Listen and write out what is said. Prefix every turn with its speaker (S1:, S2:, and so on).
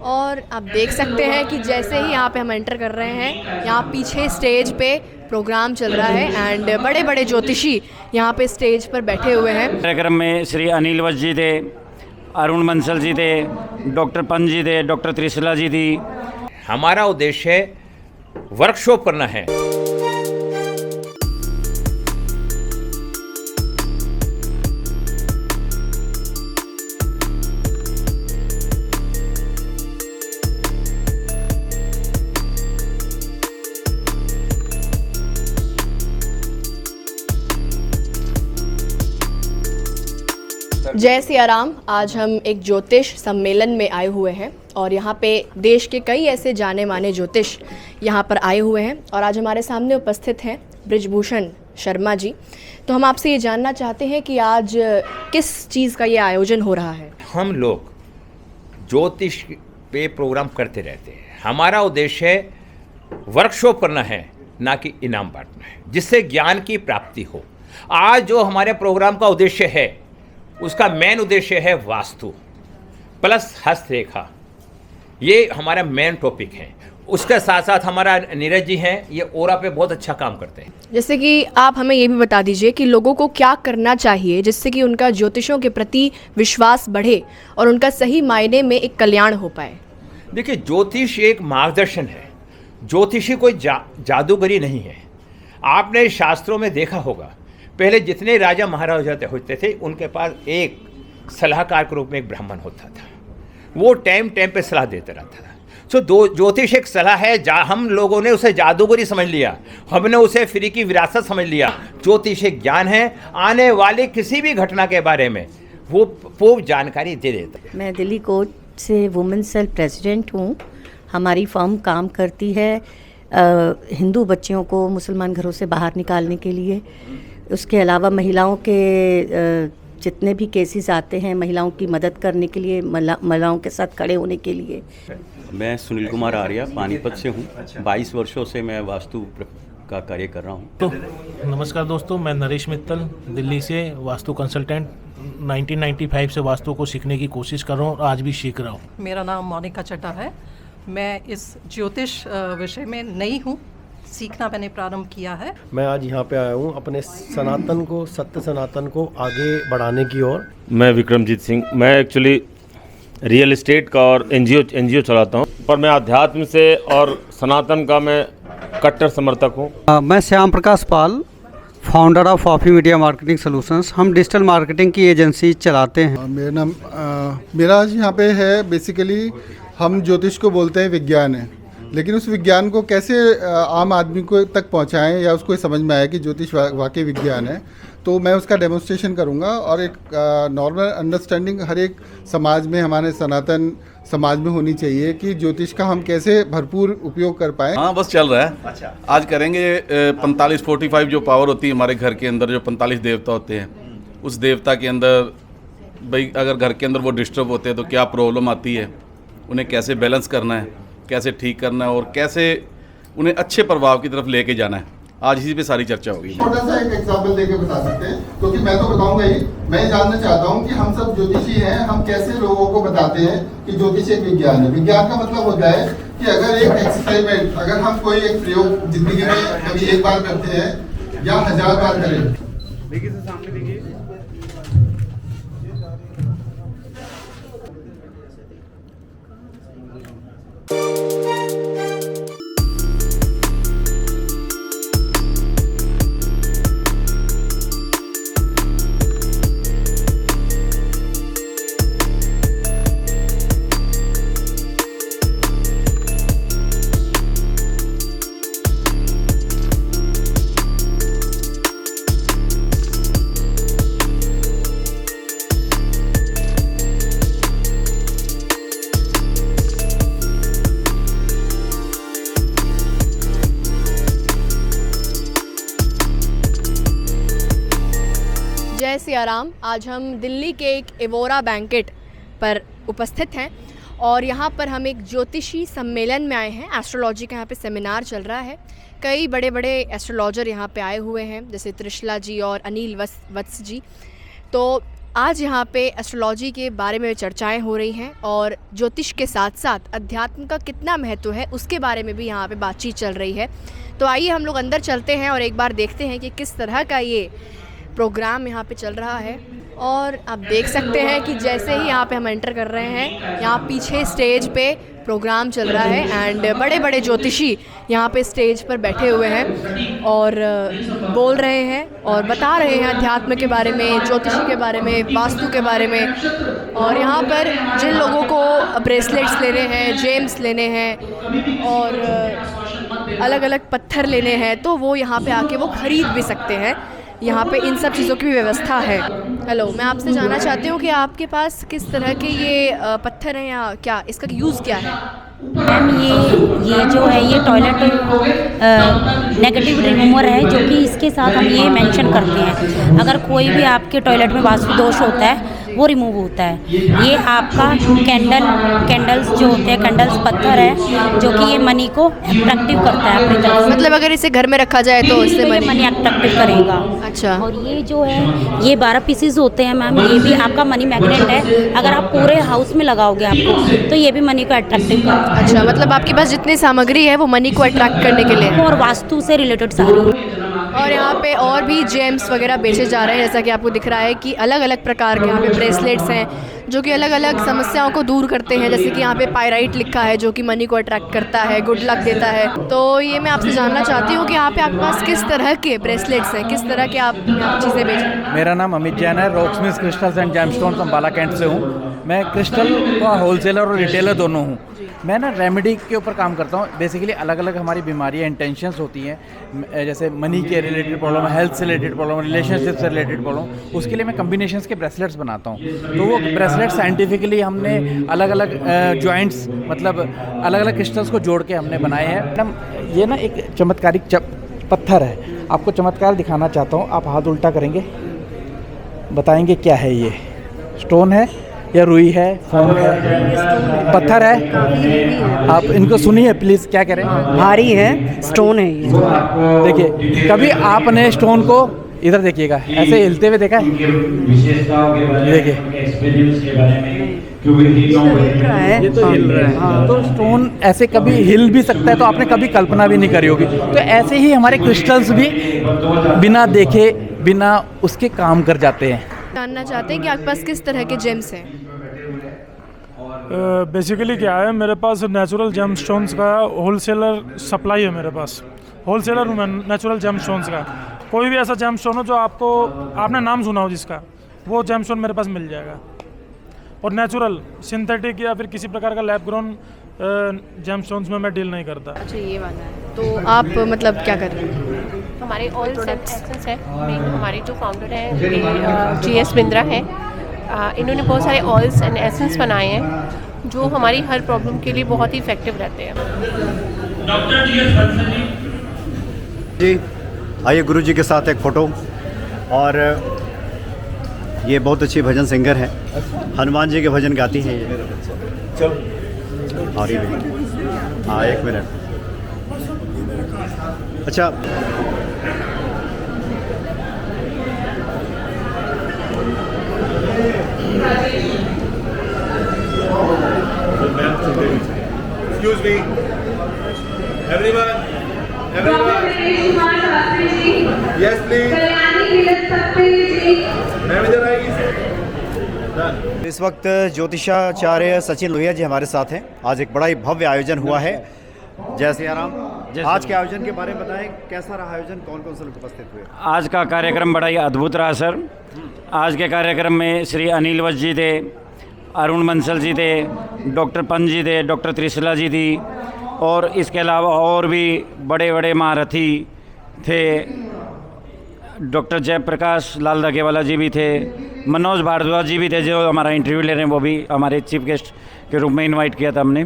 S1: और आप देख सकते हैं कि जैसे ही यहाँ पे हम एंटर कर रहे हैं, यहाँ पीछे स्टेज पे प्रोग्राम चल रहा है एंड बड़े बड़े ज्योतिषी यहाँ पे स्टेज पर बैठे हुए हैं।
S2: कार्यक्रम में श्री अनिल वत्स जी थे, अरुण बंसल जी थे, डॉक्टर पंत जी थे, डॉक्टर त्रिशला जी थी।
S3: हमारा उद्देश्य वर्कशॉप करना है।
S1: जय सिया राम। आज हम एक ज्योतिष सम्मेलन में आए हुए हैं और यहाँ पे देश के कई ऐसे जाने माने ज्योतिष यहाँ पर आए हुए हैं और आज हमारे सामने उपस्थित हैं बृजभूषण शर्मा जी। तो हम आपसे ये जानना चाहते हैं कि आज किस चीज़ का ये आयोजन हो रहा है।
S3: हम लोग ज्योतिष पे प्रोग्राम करते रहते हैं। हमारा उद्देश्य वर्कशॉप करना है, ना कि इनाम बांटना है, जिससे ज्ञान की प्राप्ति हो। आज जो हमारे प्रोग्राम का उद्देश्य है, उसका मेन उद्देश्य है वास्तु प्लस हस्तरेखा। ये हमारा मेन टॉपिक है। उसके साथ साथ हमारा नीरज जी हैं, ये ओरा पे बहुत अच्छा काम करते हैं।
S1: जैसे कि आप हमें ये भी बता दीजिए कि लोगों को क्या करना चाहिए जिससे कि उनका ज्योतिषों के प्रति विश्वास बढ़े और उनका सही मायने में एक कल्याण हो पाए।
S3: देखिए, ज्योतिष एक मार्गदर्शन है। ज्योतिषी कोई जादूगरी नहीं है। आपने शास्त्रों में देखा होगा, पहले जितने राजा महाराजा होते थे, उनके पास एक सलाहकार के रूप में एक ब्राह्मण होता था। वो टाइम टाइम पे सलाह देता रहता था। ज्योतिष एक सलाह है। हम लोगों ने उसे जादूगरी समझ लिया, हमने उसे फ्री की विरासत समझ लिया। ज्योतिष एक ज्ञान है, आने वाली किसी भी घटना के बारे में वो जानकारी दे देता है।
S4: मैं दिल्ली कोच से वुमेन सेल प्रेसिडेंट हूँ। हमारी फर्म काम करती है हिंदू बच्चियों को मुसलमान घरों से बाहर निकालने के लिए। उसके अलावा महिलाओं के जितने भी केसेस आते हैं, महिलाओं की मदद करने के लिए, महिलाओं के साथ खड़े होने के लिए।
S5: मैं सुनील कुमार आर्या पानीपत से हूँ। 22 वर्षों से मैं वास्तु का कार्य कर रहा हूँ।
S6: तो नमस्कार दोस्तों, मैं नरेश मित्तल दिल्ली से वास्तु कंसल्टेंट 1995 से वास्तु को सीखने की कोशिश कर रहा हूँ और आज भी सीख रहा हूँ।
S7: मेरा नाम मोनिका चड्ढा है। मैं इस ज्योतिष विषय में नई हूँ, सीखना मैंने प्रारंभ किया है।
S8: मैं आज यहाँ पे आया हूँ अपने सत्य सनातन को आगे बढ़ाने की ओर।
S9: मैं विक्रमजीत सिंह, मैं एक्चुअली रियल एस्टेट का और एनजीओ चलाता हूँ, पर मैं अध्यात्म से और सनातन का मैं कट्टर समर्थक हूँ।
S10: मैं Shyam Prakash Pal, founder of Offy media marketing solutions. हम डिजिटल मार्केटिंग की एजेंसी चलाते हैं।
S11: मेरा आज यहाँ पे है, बेसिकली हम ज्योतिष को बोलते हैं विज्ञान है, लेकिन उस विज्ञान को कैसे आम आदमी को तक पहुंचाएं या उसको समझ में आए कि ज्योतिष वाकई विज्ञान है। तो मैं उसका डेमोन्स्ट्रेशन करूंगा और एक नॉर्मल अंडरस्टैंडिंग हर एक समाज में, हमारे सनातन समाज में होनी चाहिए कि ज्योतिष का हम कैसे भरपूर उपयोग कर पाएँ।
S12: हाँ, बस चल रहा है। अच्छा, आज करेंगे 45-45 जो पावर होती है हमारे घर के अंदर, जो 45 देवता होते हैं, उस देवता के अंदर भाई अगर घर के अंदर वो डिस्टर्ब होते हैं तो क्या प्रॉब्लम आती है, उन्हें कैसे बैलेंस करना है, कैसे ठीक करना है और कैसे उन्हें अच्छे प्रभाव की तरफ लेके जाना है। आज इसी पे सारी चर्चा होगी।
S11: छोटा सा एक एग्जांपल देके बता सकते हैं, क्योंकि मैं तो बताऊंगा ही। मैं जानना चाहता हूं कि हम सब ज्योतिषी हैं, हम कैसे लोगों को बताते हैं कि ज्योतिष एक विज्ञान है। विज्ञान का मतलब होता है कि अगर एक एक्सपेरिमेंट, अगर हम कोई एक प्रयोग जिंदगी में कभी एक बार करते हैं या 1000 बार करें। देखिए सामने देखिए,
S1: जय सिया राम। आज हम दिल्ली के एक एवोरा बैंकेट पर उपस्थित हैं और यहाँ पर हम एक ज्योतिषी सम्मेलन में आए हैं। एस्ट्रोलॉजी का यहाँ पे सेमिनार चल रहा है। कई बड़े बड़े एस्ट्रोलॉजर यहाँ पे आए हुए हैं, जैसे त्रिशला जी और अनिल वत्स जी। तो आज यहाँ पे एस्ट्रोलॉजी के बारे में चर्चाएं हो रही हैं और ज्योतिष के साथ साथ अध्यात्म का कितना महत्व है उसके बारे में भी यहाँ पे बातचीत चल रही है। तो आइए हम लोग अंदर चलते हैं और एक बार देखते हैं कि किस तरह का ये प्रोग्राम यहाँ पे चल रहा है। और आप देख सकते हैं कि जैसे ही यहाँ पे हम एंटर कर रहे हैं, यहाँ पीछे स्टेज पे प्रोग्राम चल रहा है एंड बड़े बड़े ज्योतिषी यहाँ पे स्टेज पर बैठे हुए हैं और बोल रहे हैं और बता रहे हैं अध्यात्म के बारे में, ज्योतिषी के बारे में, वास्तु के बारे में। और यहाँ पर जिन लोगों को ब्रेसलेट्स लेने हैं, जेम्स लेने हैं और अलग अलग पत्थर लेने हैं, तो वो यहाँ पे आके वो ख़रीद भी सकते हैं। यहाँ पे इन सब चीज़ों की भी व्यवस्था है। हेलो, मैं आपसे जानना चाहती हूँ कि आपके पास किस तरह के ये पत्थर हैं या क्या इसका यूज़ क्या है?
S13: मैम ये जो है ये टॉयलेट नेगेटिव रिमूवर है, जो कि इसके साथ हम ये मेंशन करते हैं अगर कोई भी आपके टॉयलेट में वास्तु दोष होता है वो रिमूव होता है। ये आपका कैंडल्स जो होते हैं, कैंडल्स पत्थर है जो कि ये मनी को अट्रैक्टिव करता है अपनी तरफ।
S1: मतलब अगर इसे घर में रखा जाए तो इससे
S13: मनी अट्रैक्टिव करेगा।
S1: अच्छा।
S13: और ये जो है ये 12 पीसेस होते हैं मैम, ये भी आपका मनी मैग्नेट है। अगर आप पूरे हाउस में लगाओगे आपको तो ये भी मनी को अट्रैक्टिव करता है।
S1: अच्छा, मतलब आपके पास जितनी सामग्री है वो मनी को अट्रैक्ट करने के लिए
S13: और वास्तु से रिलेटेड सारी।
S1: और यहाँ पे और भी जेम्स वगैरह बेचे जा रहे हैं, जैसा कि आपको दिख रहा है कि अलग अलग प्रकार के यहाँ पे ब्रेसलेट्स हैं जो कि अलग अलग समस्याओं को दूर करते हैं। जैसे कि यहाँ पे पायराइट लिखा है जो कि मनी को अट्रैक्ट करता है, गुड लक देता है। तो ये मैं आपसे जानना चाहती हूँ कि यहाँ पे आपके पास किस तरह के ब्रेसलेट्स हैं, किस तरह के आप चीज़ें बेच रहे हैं?
S14: मेरा नाम अमित जैन है, Rocksmith crystals and gemstones Ambala cantt से हूँ। मैं क्रिस्टल का होलसेलर और रिटेलर दोनों हूँ। मैं ना रेमेडी के ऊपर काम करता हूँ। बेसिकली अलग अलग हमारी बीमारियाँ इंटेंशंस होती हैं, जैसे मनी के रिलेटेड प्रॉब्लम, हेल्थ से रिलेटेड प्रॉब्लम, रिलेशनशिप से रिलेटेड प्रॉब्लम, उसके लिए मैं कम्बिनेशंस के ब्रेसलेट्स बनाता हूँ। तो वो ब्रेसलेट साइंटिफिकली हमने अलग अलग जॉइंट्स, मतलब अलग अलग क्रिस्टल्स को जोड़ के हमने बनाए हैं। मैडम ये ना एक चमत्कारिक पत्थर है, आपको चमत्कार दिखाना चाहता हूँ। आप हाथ उल्टा करेंगे, बताएंगे क्या है ये? स्टोन है या रुई है, फोम है, पत्थर है? आप इनको सुनिए प्लीज़, क्या करें?
S15: भारी है, स्टोन है ये।
S14: देखिए, कभी आपने स्टोन को इधर देखिएगा ऐसे हिलते हुए देखा है? देखिए ये तो हिल रहा है। हाँ। तो स्टोन ऐसे कभी हिल भी सकता है, तो आपने कभी कल्पना भी नहीं करी होगी। तो ऐसे ही हमारे क्रिस्टल्स भी बिना देखे, बिना उसके काम कर जाते हैं।
S1: जानना चाहते हैं कि आपके पास किस तरह के जेम्स हैं?
S16: बेसिकली क्या है, मेरे पास नेचुरल जेम स्टोन्स का होलसेलर सप्लाई है। मेरे पास होलसेलर हूँ मैं नेचुरल जेम स्टोन्स का। कोई भी ऐसा जेम स्टोन हो जो आपने नाम सुना हो जिसका, वो जेम स्टोन मेरे पास मिल जाएगा। और नेचुरल, सिंथेटिक या फिर किसी प्रकार का लैब ग्रोन जेम स्टोन्स में मैं डील नहीं करता।
S1: अच्छा, ये वाला है। तो आप मतलब क्या कर रहे हैं?
S17: हमारे ऑयल एसेंस है। हमारे जो फाउंडर हैं GS बिंद्रा है, इन्होंने बहुत सारे ऑयल्स एंड एसेंस बनाए हैं जो हमारी हर प्रॉब्लम के लिए बहुत ही इफेक्टिव रहते हैं।
S18: डॉक्टर जी, आइए गुरु जी के साथ एक फ़ोटो। और ये बहुत अच्छी भजन सिंगर है, हनुमान जी के भजन गाती हैं ये। और ये हाँ, एक मिनट। अच्छा,
S19: Excuse me, everyone. Yes, please. Ma'am इधर आइए।
S18: इस वक्त ज्योतिषाचार्य सचिन लोहिया जी हमारे साथ हैं। आज एक बड़ा ही भव्य आयोजन हुआ है। जय सिया राम। आज के आयोजन के बारे में बताएं, कैसा रहा आयोजन, कौन कौन से लोग उपस्थित हुए?
S2: आज का कार्यक्रम बड़ा ही अद्भुत रहा सर। आज के कार्यक्रम में श्री अनिल वत्स जी थे, अरुण बंसल जी थे, डॉक्टर पंत जी थे, डॉक्टर त्रिशला जी थी, और इसके अलावा और भी बड़े बड़े महारथी थे। डॉक्टर जयप्रकाश लाल दगेवाला जी भी थे, मनोज भारद्वाज जी भी थे जो हमारा इंटरव्यू ले रहे हैं, वो भी हमारे चीफ गेस्ट के रूप में इनवाइट किया था हमने।